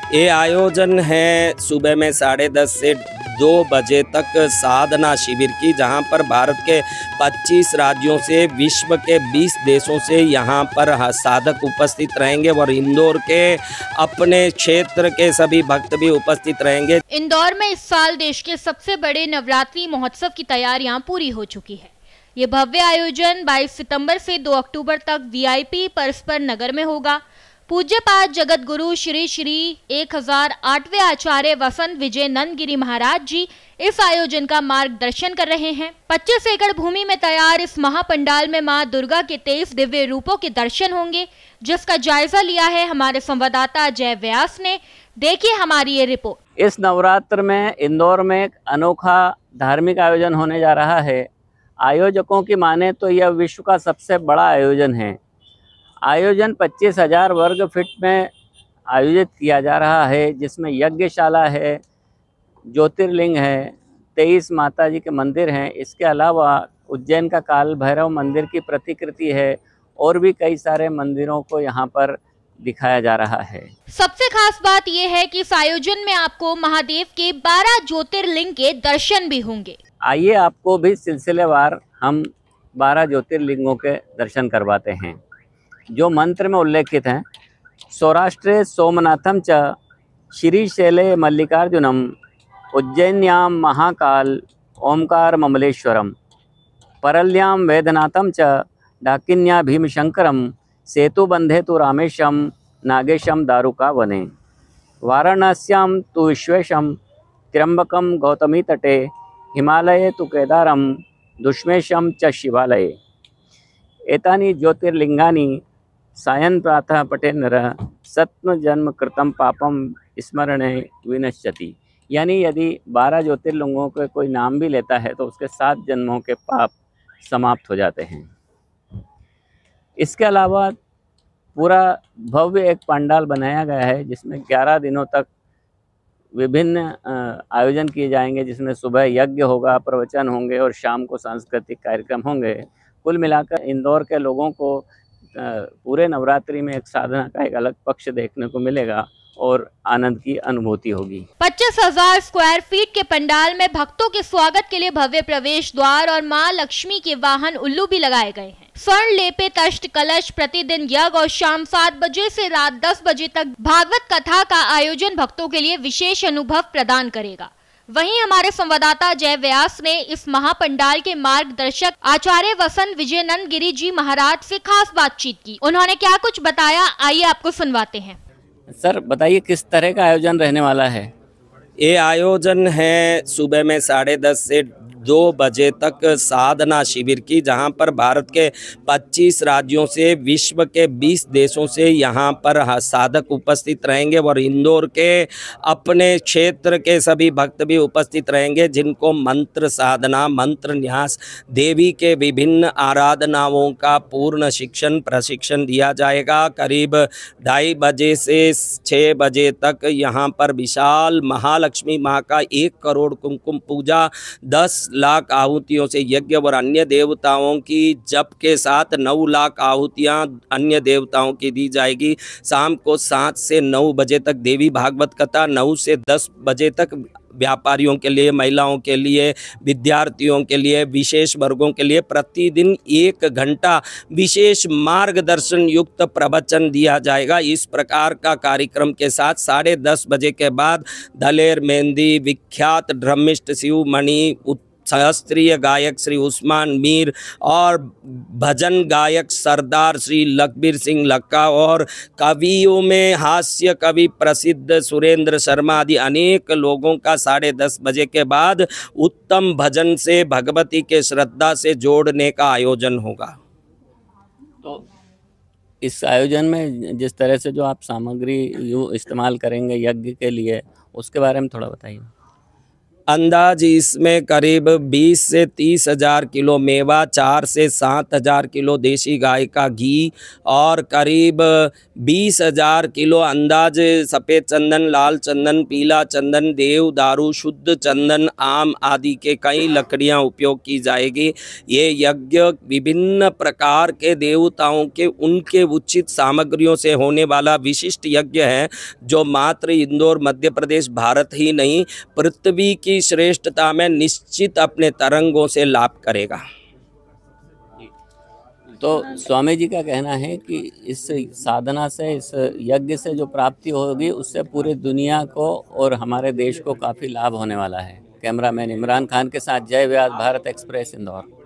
ये आयोजन है सुबह में 10:30 से 2 बजे तक साधना शिविर की, जहां पर भारत के 25 राज्यों से विश्व के 20 देशों से यहां पर साधक उपस्थित रहेंगे और इंदौर के अपने क्षेत्र के सभी भक्त भी उपस्थित रहेंगे। इंदौर में इस साल देश के सबसे बड़े नवरात्रि महोत्सव की तैयारियां पूरी हो चुकी है। ये भव्य आयोजन 22 सितंबर से 2 अक्टूबर तक वीआईपी परस्पर नगर में होगा। पूज्यपाद जगत गुरु श्री श्री 1008वें आचार्य वसंत विजय नंद गिरी महाराज जी इस आयोजन का मार्गदर्शन कर रहे हैं। 25 एकड़ भूमि में तैयार इस महापंडाल में मां दुर्गा के 23 दिव्य रूपों के दर्शन होंगे, जिसका जायजा लिया है हमारे संवाददाता जय व्यास ने। देखिए हमारी ये रिपोर्ट। इस नवरात्र में इंदौर में एक अनोखा धार्मिक आयोजन होने जा रहा है। आयोजकों की माने तो यह विश्व का सबसे बड़ा आयोजन है। आयोजन 25,000 वर्ग फीट में आयोजित किया जा रहा है, जिसमें यज्ञशाला है, ज्योतिर्लिंग है, 23 माता जी के मंदिर हैं। इसके अलावा उज्जैन का काल भैरव मंदिर की प्रतिकृति है और भी कई सारे मंदिरों को यहाँ पर दिखाया जा रहा है। सबसे खास बात यह है कि इस आयोजन में आपको महादेव के 12 ज्योतिर्लिंग के दर्शन भी होंगे। आइए आपको भी सिलसिलेवार हम 12 ज्योतिर्लिंगों के दर्शन करवाते हैं, जो मंत्र में उल्लेखित हैं। सौराष्ट्रे सोमनाथम च श्रीशैले मल्लिकार्जुनम उज्जैन्यां महाकाल ओंकार ममलेश्वरम परल्यां वेदनाथम च डाकिन्या भीमशंकरम सेतुबंधे तु रामेशम नागेशम दारुका वने वाराणस्यां तु विश्वेशम त्र्यंबकम गौतमी तटे हिमालये तु केदारम दुष्मेशम च शिवालये एतानि ज्योतिर्लिंगानि सायं प्रातः पठे नरः सत्म जन्म कृतम पापम स्मरणे विनश्यति। यानी यदि 12 ज्योतिर्लिंगों के कोई नाम भी लेता है तो उसके 7 जन्मों के पाप समाप्त हो जाते हैं। इसके अलावा पूरा भव्य एक पंडाल बनाया गया है, जिसमें 11 दिनों तक विभिन्न आयोजन किए जाएंगे, जिसमें सुबह यज्ञ होगा, प्रवचन होंगे और शाम को सांस्कृतिक कार्यक्रम होंगे। कुल मिलाकर इंदौर के लोगों को पूरे नवरात्रि में एक साधना का एक अलग पक्ष देखने को मिलेगा और आनंद की अनुभूति होगी। 25,000 स्क्वायर फीट के पंडाल में भक्तों के स्वागत के लिए भव्य प्रवेश द्वार और मां लक्ष्मी के वाहन उल्लू भी लगाए गए हैं। स्वर्ण लेपित अष्ट कलश, प्रतिदिन यज्ञ और शाम 7 बजे से रात 10 बजे तक भागवत कथा का आयोजन भक्तों के लिए विशेष अनुभव प्रदान करेगा। वहीं हमारे संवाददाता जय व्यास ने इस महापंडाल के मार्गदर्शक आचार्य वसंत विजय नंद गिरी जी महाराज से खास बातचीत की। उन्होंने क्या कुछ बताया, आइए आपको सुनवाते हैं। सर बताइए किस तरह का आयोजन रहने वाला है? ये आयोजन है सुबह में 10:30 से 2 बजे तक साधना शिविर की, जहां पर भारत के 25 राज्यों से विश्व के 20 देशों से यहां पर साधक उपस्थित रहेंगे और इंदौर के अपने क्षेत्र के सभी भक्त भी उपस्थित रहेंगे, जिनको मंत्र साधना, मंत्र न्यास, देवी के विभिन्न आराधनाओं का पूर्ण प्रशिक्षण दिया जाएगा। करीब 2:30 बजे से 6 बजे तक यहां पर विशाल महालक्ष्मी माँ का 1 करोड़ कुमकुम पूजा, 10 लाख आहुतियों से यज्ञ और अन्य देवताओं की जप के साथ 9 लाख आहुतियां अन्य देवताओं की दी जाएगी। शाम को 7 से 9 बजे तक देवी भागवत कथा, 9 से 10 बजे तक व्यापारियों के लिए, महिलाओं के लिए, विद्यार्थियों के लिए, विशेष वर्गों के लिए प्रतिदिन 1 घंटा विशेष मार्गदर्शन युक्त प्रवचन दिया जाएगा। इस प्रकार का कार्यक्रम के साथ 10:30 बजे के बाद दलेर मेहंदी, विख्यात ड्रमिस्ट शिवमणि, शास्त्रीय गायक श्री उस्मान मीर और भजन गायक सरदार श्री लखबीर सिंह लक्का और कवियों में हास्य कवि प्रसिद्ध सुरेंद्र शर्मा आदि अनेक लोगों का 10:30 बजे के बाद उत्तम भजन से भगवती के श्रद्धा से जोड़ने का आयोजन होगा। तो इस आयोजन में जिस तरह से जो आप सामग्री इस्तेमाल करेंगे यज्ञ के लिए, उसके बारे में थोड़ा बताइए। अंदाज इसमें करीब 20 से 30 हज़ार किलो मेवा, 4 से 7 हज़ार किलो देसी गाय का घी और करीब 20 हज़ार किलो अंदाज सफ़ेद चंदन, लाल चंदन, पीला चंदन, देवदारू, शुद्ध चंदन, आम आदि के कई लकड़ियां उपयोग की जाएगी। ये यज्ञ विभिन्न प्रकार के देवताओं के उनके उचित सामग्रियों से होने वाला विशिष्ट यज्ञ है, जो मात्र इंदौर मध्य प्रदेश भारत ही नहीं पृथ्वी की श्रेष्ठता में निश्चित अपने तरंगों से लाभ करेगा। तो स्वामी जी का कहना है कि इस साधना से, इस यज्ञ से जो प्राप्ति होगी उससे पूरी दुनिया को और हमारे देश को काफ़ी लाभ होने वाला है। कैमरामैन इमरान खान के साथ जय व्यास, भारत एक्सप्रेस, इंदौर।